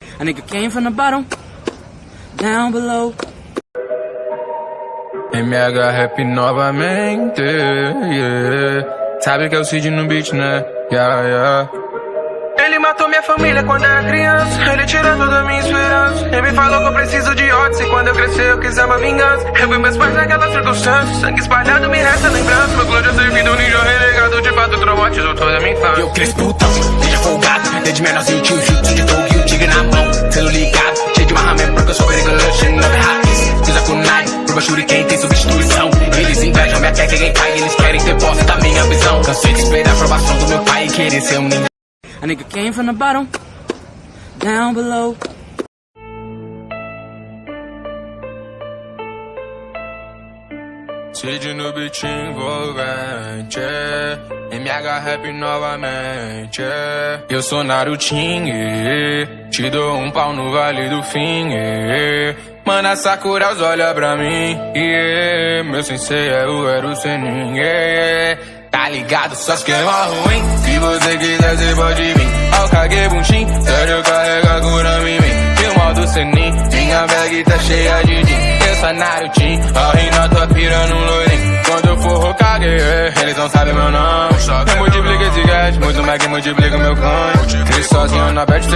A nigga came from the bottom, down below. MH Rap novamente, yeah. Sabe que é o Cid no beat, né? Yeah. Ele matou minha família quando era criança. Ele tirou toda a minha esperança. Ele me falou que eu preciso de ódio. E quando eu crescer eu quiser uma vingança. Eu vi meus pais naquela circunstância. Sangue espalhado me resta lembrança. Meu clã já servido, um ninja renegado. De fato traumatizou toda a minha infância. Eu cresci putão, desde folgado. Desde menorzinho tio jutsu de Doug e o tigre na mão. Sendo ligado, cheio de marramento porque eu sou regulation. Não é raiz, usa kunai. Pro shuriken tem substituição. Eles invejam minha técnica em pai. Eles querem ter posse da minha visão. Cansei de esperar a aprovação do meu pai e querer ser um ninja. A nigga came from the bottom, down below. Cid no beat envolvente, MH Rap novamente. Eu sou Narutinho, te dou um pau no Vale do Fim. Mana Sakura olha pra mim, meu sensei é o Eru Senin. Tá ligado, só esquema ruim. Se você quiser, cê pode vir. Ao Kage Bunshin, sério carrega Kurami em mim. E o modo Senin, minha bag tá cheia de din. Eu sou Narutin, a reina tá pirando um loirinho. Quando eu for Hokage, eles não sabem meu nome. Eu multiplico esse gás, muito mais que multiplico meu clone. Cresci sozinho na bad.